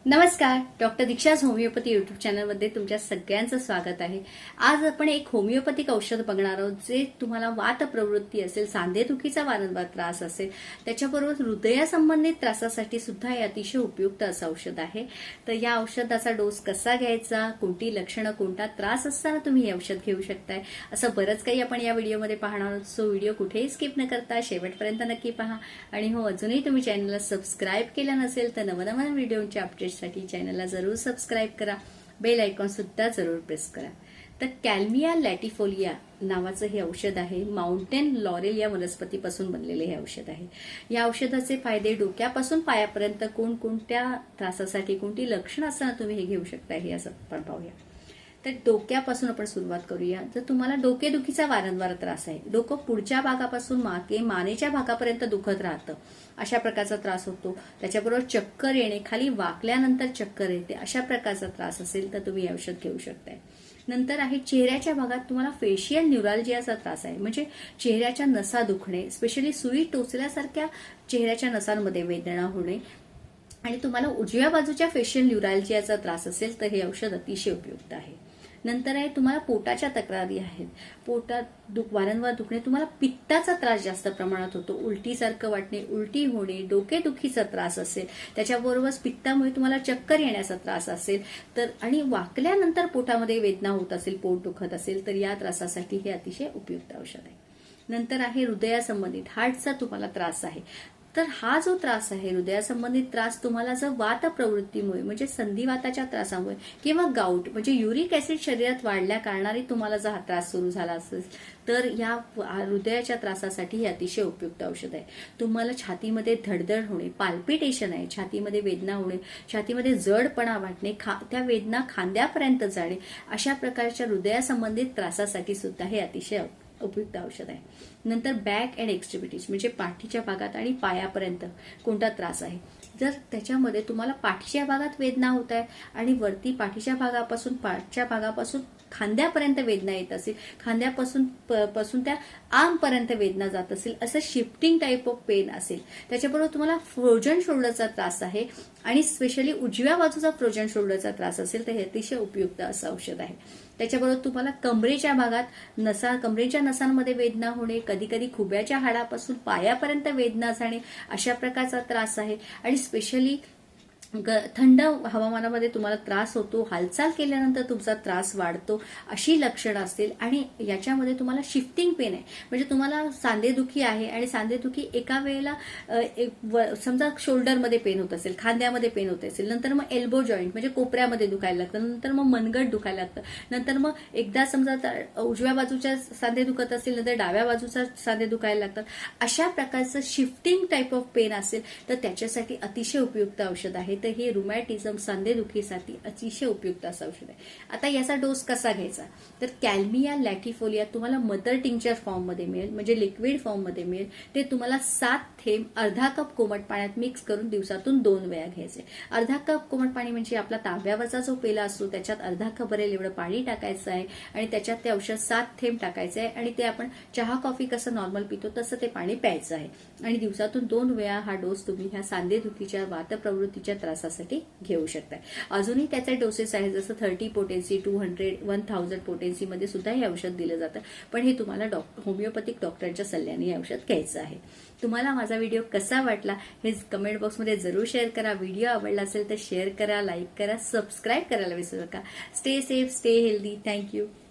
नमस्कार, doctor दीक्षाज homeopathy YouTube चॅनलमध्ये तुमच्या सगळ्यांचं स्वागत आहे। आज आपण एक होमिओपॅथिक औषध बघणार आहोत जे तुम्हाला वात प्रवृत्ती असेल, सांधेदुखीचा वारंवार त्रास असेल, त्याच्याबरोबर हृदयासंबंधित त्रासासाठी सुद्धा हे अतिशय उपयुक्त असं औषध आहे। तर या औषधाचा डोस कसा घ्यायचा, कोणती लक्षणं, कोणता त्रास असताना तुम्ही हे औषध घेऊ शकताय, असं बरंच काही आपण या व्हिडिओमध्ये पाहणार आहोत। सो व्हिडिओ कुठेही स्किप न करता शेवटपर्यंत नक्की पहा। आणि हो, अजूनही तुम्ही चॅनलला सबस्क्राईब केलं नसेल तर नवनवीन व्हिडिओच्या अपडेट्स साठी चॅनलला जरूर सबस्क्राईब करा, बेल आयकॉन सुद्धा जरूर प्रेस करा। तर कॅल्मिया लॅटिफोलिया नावाचं हे औषध आहे। माउंटेन लॉरेल या वनस्पतीपासून बनलेले हे औषध आहे। या औषधाचे फायदे डोक्यापासून पायापर्यंत कोणकोणत्या त्रासासाठी कोणती लक्षणं असताना तुम्ही हे घेऊ शकता हे असं आपण पाहूया। तर डोक्यापासून आपण सुरुवात करूया। जर तुम्हाला डोकेदुखीचा वारंवार त्रास आहे, डोकं पुढच्या भागापासून मानेच्या भागापर्यंत दुखत राहतं, अशा प्रकारचा त्रास होतो, त्याच्याबरोबर चक्कर येणे, खाली वाकल्यानंतर चक्कर येते, अशा प्रकारचा त्रास असेल तर तुम्ही हे औषध घेऊ शकताय। नंतर आहे चेहऱ्याच्या भागात तुम्हाला फेशियल न्यूराल्जियाचा त्रास आहे, म्हणजे चेहऱ्याच्या नसा दुखणे, स्पेशली सुई टोचल्यासारख्या चेहऱ्याच्या नसांमध्ये वेदना होणे, आणि तुम्हाला उजव्या बाजूच्या फेशियल न्यूराल्जियाचा त्रास असेल तर हे औषध अतिशय उपयुक्त आहे। नंतर आहे तुम्हाला पोटाच्या तक्रारी आहेत, पोटात वारंवार दुखणे, तुम्हाला पित्ताचा त्रास जास्त प्रमाणात होतो, उलटीसारखं वाटणे, उलटी होणे, डोकेदुखीचा त्रास असेल, त्याच्याबरोबर पित्तामुळे तुम्हाला चक्कर येण्याचा त्रास असेल तर, आणि वाकल्यानंतर पोटामध्ये वेदना होत असेल, पोट दुखत असेल तर या त्रासासाठी हे अतिशय उपयुक्त औषध आहे। नंतर आहे हृदयासंबंधित हार्टचा तुम्हाला त्रास आहे, तर हा जो त्रास आहे हृदयासंबंधित त्रास तुम्हाला जर वात प्रवृत्तीमुळे म्हणजे संधिवाताच्या त्रासामुळे किंवा गाऊट म्हणजे युरिक ऍसिड शरीरात वाढल्या कारणाने तुम्हाला जर हा त्रास सुरू झाला असेल तर या हृदयाच्या त्रासासाठी हे अतिशय उपयुक्त औषध आहे। तुम्हाला छातीमध्ये धडधड होणे, पाल्पिटेशन आहे, छातीमध्ये वेदना होणे, छातीमध्ये जडपणा वाटणे, त्या वेदना खांद्यापर्यंत जाणे, अशा प्रकारच्या हृदयासंबंधित त्रासासाठी सुद्धा हे अतिशय उपयुक्त औषध आहे। नंतर बॅक अँड एक्स्ट्रिमिटीज म्हणजे पाठीच्या भागात आणि पायापर्यंत कोणता त्रास आहे, जर त्याच्यामध्ये तुम्हाला पाठीच्या भागात वेदना होत आहे आणि वरती पाठीच्या भागापासून पाठच्या भागापासून खांद्यापर्यंत वेदना येत असेल, खांद्यापासून पासून त्या आर्मपर्यंत वेदना जात असेल, असं शिफ्टिंग टाईप ऑफ पेन असेल, त्याच्याबरोबर तुम्हाला फ्रोजन शोल्डरचा त्रास आहे आणि स्पेशली उजव्या बाजूचा फ्रोजन शोल्डरचा त्रास असेल तर हे अतिशय उपयुक्त असं औषध आहे। त्याच्याबरोबर तुम्हाला कमरेच्या भागात कमरेच्या नसांमध्ये वेदना होणे, कधी कधी खुब्याच्या हाडापासून पायापर्यंत वेदना जाणे, अशा प्रकारचा त्रास आहे, आणि स्पेशली थंड हवामानामध्ये तुम्हाला त्रास होतो, हालचाल केल्यानंतर तुमचा त्रास वाढतो, अशी लक्षणं असतील, आणि याच्यामध्ये तुम्हाला शिफ्टिंग पेन आहे, म्हणजे तुम्हाला सांधेदुखी आहे आणि सांधेदुखी एका वेळेला समजा शोल्डरमध्ये पेन होत असेल, खांद्यामध्ये पेन होत असेल, नंतर मग एल्बो जॉईंट म्हणजे कोपऱ्यामध्ये दुखायला लागतं, नंतर मग मनगट दुखायला लागतं, नंतर मग एकदा समजा उजव्या बाजूच्या सांधे दुखत असेल, नंतर डाव्या बाजूचा सांधे दुखायला लागतात, अशा प्रकारचं शिफ्टिंग टाईप ऑफ पेन असेल तर त्याच्यासाठी अतिशय उपयुक्त औषध आहे। तर हे रुमॅटिझम सांधेदुखीसाठी अतिशय उपयुक्त असं औषध आहे। आता याचा डोस कसा घ्यायचा, तर कॅल्मिया लॅटिफोलिया तुम्हाला मदर टिंक्चर फॉर्म मध्ये मिळेल, म्हणजे लिक्विड फॉर्म मध्ये मिळेल। ते तुम्हाला 7 थेंब अर्धा कप कोमट पाण्यात मिक्स करून दिवसातून 2 वेळा घ्यायचे। अर्धा कप कोमट पाणी म्हणजे आपला तांब्यावरचा जो पेला असतो त्याच्यात अर्धा कप भरेल एवढं पाणी टाकायचं आहे, आणि त्याच्यात ते औषध 7 थेंब टाकायचं आहे, आणि ते आपण चहा कॉफी कसं नॉर्मल पितो तसं ते पाणी प्यायचं आहे, आणि दिवसातून 2 वेळा हा डोस तुम्ही ह्या सांधेदुखीच्या वात प्रवृत्तीच्या त्रासासाठी घेऊ शकताय। अजूनही त्याचे डोसेस आहेत, जसं 30 पोटेन्सी, 200, 1000 पोटेन्सी मध्ये सुद्धा हे औषध दिलं जातं, पण हे तुम्हाला होमिओपॅथिक डॉक्टरच्या सल्ल्याने हे औषध घ्यायचं आहे। तुम्हाला माझा व्हिडिओ कसा वाटला हे कमेंट बॉक्समध्ये जरूर शेअर करा। व्हिडिओ आवडला असेल तर शेअर करा, लाईक करा, सबस्क्राईब करायला विसरू नका। Stay safe, stay healthy. Thank you.